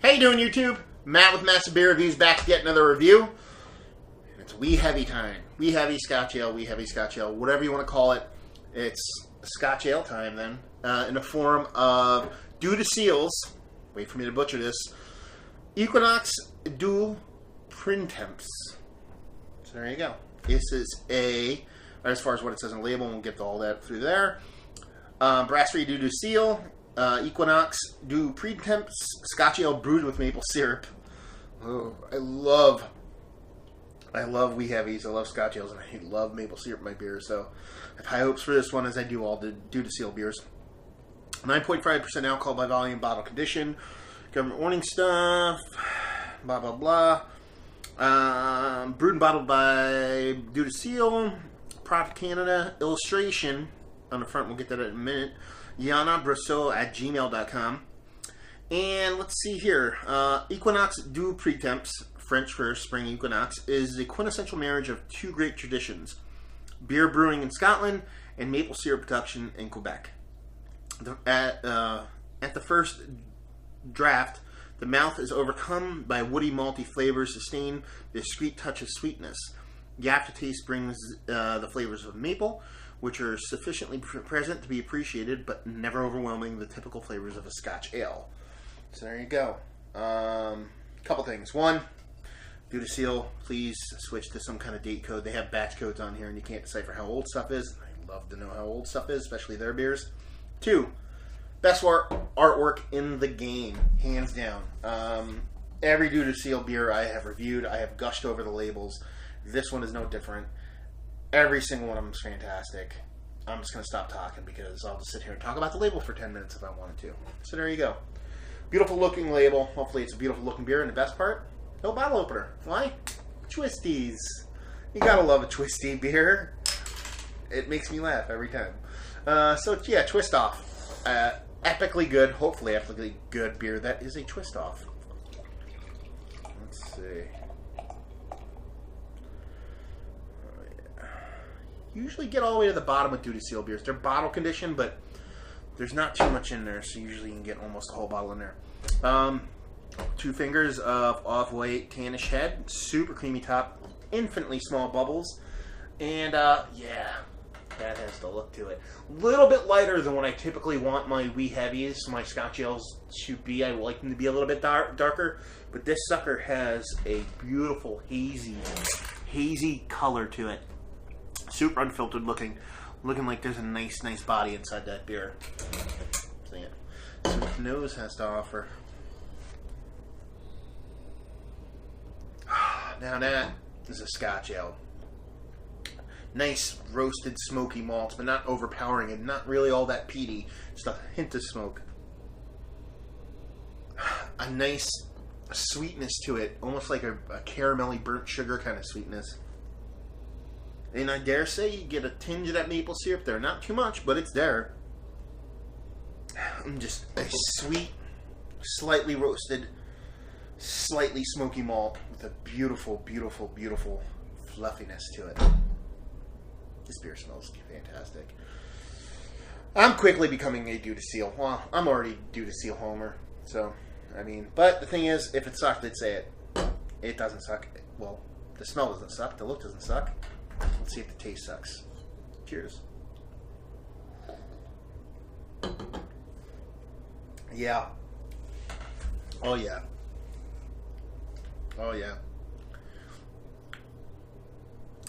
How you doing, YouTube? Matt with Massive Beer Reviews back to get another review. It's Wee Heavy time. Wee Heavy Scotch Ale, Wee Heavy Scotch Ale, whatever you want to call it. It's Scotch Ale time then, in the form of Dieu Ciel's, wait for me to butcher this, Équinoxe Du Printemps. So there you go. This is as far as what it says on the label, we'll get to all that through there. Brasserie Dieu du Ciel, Équinoxe Du Printemps, Scotch Ale brewed with maple syrup. Oh, I love wee heavies. I love Scotch ales, and I love maple syrup in my beers. So I have high hopes for this one, as I do all the Dieu du Ciel beers. 9.5% alcohol by volume, bottle condition, government warning stuff, blah blah blah. Brewed and bottled by Dieu du Ciel, product Canada. Illustration on the front, we'll get that in a minute. YanaBrousseau@gmail.com. And let's see here. Équinoxe Du Printemps, French for spring equinox, is the quintessential marriage of two great traditions: beer brewing in Scotland and maple syrup production in Quebec. At the first draft, the mouth is overcome by woody, malty flavors, sustained by a discreet touch of sweetness. The aftertaste brings the flavors of maple, which are sufficiently present to be appreciated, but never overwhelming the typical flavors of a Scotch ale. So there you go. Couple things. One, Dieu du Ciel, please switch to some kind of date code. They have batch codes on here, and you can't decipher how old stuff is. I love to know how old stuff is, especially their beers. Two, best artwork in the game, hands down. Every Dieu du Ciel beer I have reviewed, I have gushed over the labels. This one is no different. Every single one of them is fantastic. I'm just going to stop talking because I'll just sit here and talk about the label for 10 minutes if I wanted to. So there you go. Beautiful looking label. Hopefully it's a beautiful looking beer. And the best part, no bottle opener. Why? Twisties. You gotta love a twisty beer. It makes me laugh every time. So yeah, Twist Off. Epically good, hopefully epically good beer. That is a Twist Off. Let's see. Usually get all the way to the bottom with Dieu du Ciel beers. They're bottle conditioned, but there's not too much in there, so usually you can get almost a whole bottle in there. 2 fingers of off-white tannish head, super creamy top, infinitely small bubbles, and yeah, that has the look to it. A little bit lighter than what I typically want my wee heavies, my Scotch ales to be. I like them to be a little bit darker, but this sucker has a beautiful hazy color to it. Super unfiltered looking like there's a nice body inside that beer. So yeah, so what the nose has to offer. Now that is a Scotch ale. Nice roasted smoky malts, but not overpowering and not really all that peaty. Just a hint of smoke. A nice sweetness to it, almost like a caramelly burnt sugar kind of sweetness. And I dare say you get a tinge of that maple syrup there. Not too much, but it's there. Just a sweet, slightly roasted, slightly smoky malt with a beautiful, beautiful, beautiful fluffiness to it. This beer smells fantastic. I'm quickly becoming a Dieu du Ciel. Well, I'm already Dieu du Ciel homer. So, I mean, but the thing is, if it sucked, I'd say it. It doesn't suck. Well, the smell doesn't suck. The look doesn't suck. Let's see if the taste sucks. Cheers. Yeah. Oh yeah. Oh yeah.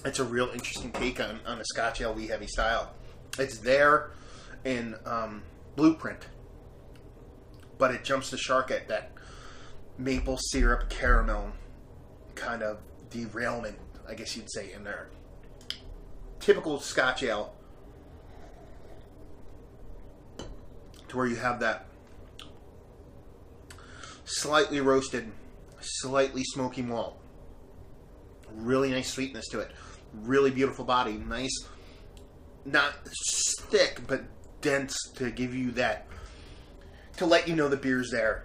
It's a real interesting take on a Scotch Ale wee heavy style. It's there in blueprint, but it jumps the shark at that maple syrup caramel kind of derailment, I guess you'd say, in there. Typical Scotch ale, to where you have that slightly roasted, slightly smoky malt, really nice sweetness to it, really beautiful body, nice, not thick but dense to give you that, to let you know the beer's there.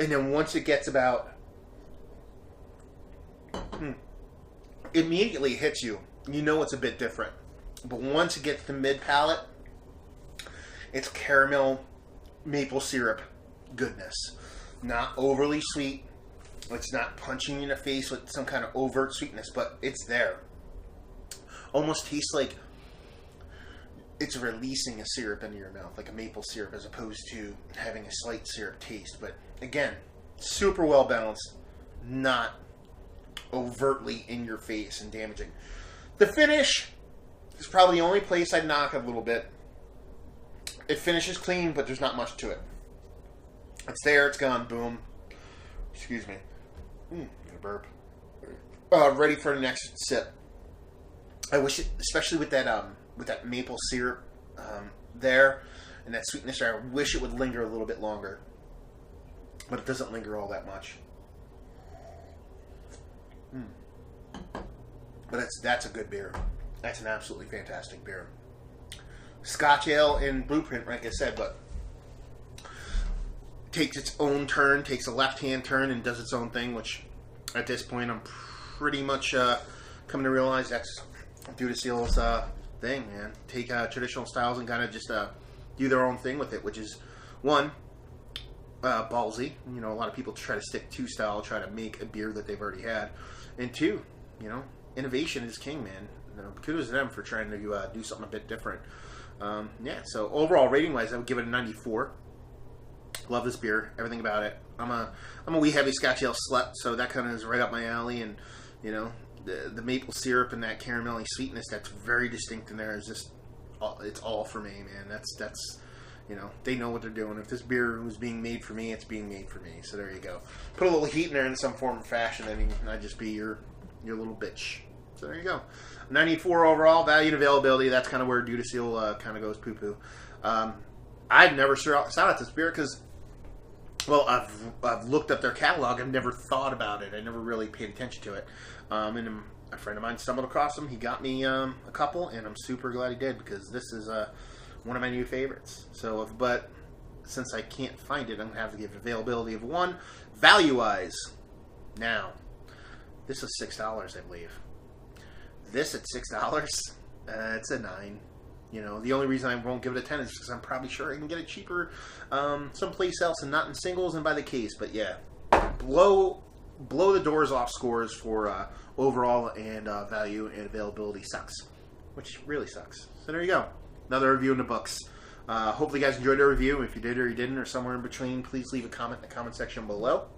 And then once it gets about, immediately hits you. You know it's a bit different. But once it gets to mid-palate, it's caramel maple syrup goodness. Not overly sweet. It's not punching you in the face with some kind of overt sweetness, but it's there. Almost tastes like it's releasing a syrup into your mouth, like a maple syrup, as opposed to having a slight syrup taste. But again, super well balanced, not overtly in your face and damaging. The finish is probably the only place I'd knock a little bit. It finishes clean, but there's not much to it. It's there, it's gone, boom. Excuse me. A burp. Ready for the next sip. I wish it, especially with that maple syrup there and that sweetness there, I wish it would linger a little bit longer. But it doesn't linger all that much. But that's a good beer. That's an absolutely fantastic beer. Scotch Ale in Blueprint, like I said, but takes its own turn, takes a left-hand turn and does its own thing, which at this point I'm pretty much coming to realize that's Dieu du Ciel's thing, man. Take traditional styles and kind of just do their own thing with it, which is, one, ballsy. You know, a lot of people try to stick to style, try to make a beer that they've already had. And two, you know, innovation is king, man. You know, kudos to them for trying to do something a bit different. Yeah, so overall rating-wise, I would give it a 94. Love this beer, everything about it. I'm a wee heavy Scotch Ale slut, so that kind of is right up my alley. And you know, the maple syrup and that caramelly sweetness that's very distinct in there is just, it's all for me, man. That's you know, they know what they're doing. If this beer was being made for me, it's being made for me. So there you go. Put a little heat in there in some form or fashion, and I'd just be your little bitch. So there you go. 94 overall, value and availability. That's kind of where Dieu du Ciel kind of goes poo-poo. I've never sought out this beer because, well, I've looked up their catalog. I've never thought about it. I never really paid attention to it. And a friend of mine stumbled across them. He got me a couple, and I'm super glad he did because this is one of my new favorites. So, but since I can't find it, I'm gonna have to give availability of 1. Value-wise, now this is $6, I believe. This at $6, it's a 9. You know, the only reason I won't give it a 10 is because I'm probably sure I can get it cheaper someplace else and not in singles and by the case. But yeah, blow the doors off scores for overall and value and availability sucks, which really sucks. So there you go. Another review in the books. Hopefully you guys enjoyed the review. If you did or you didn't or somewhere in between, please leave a comment in the comment section below.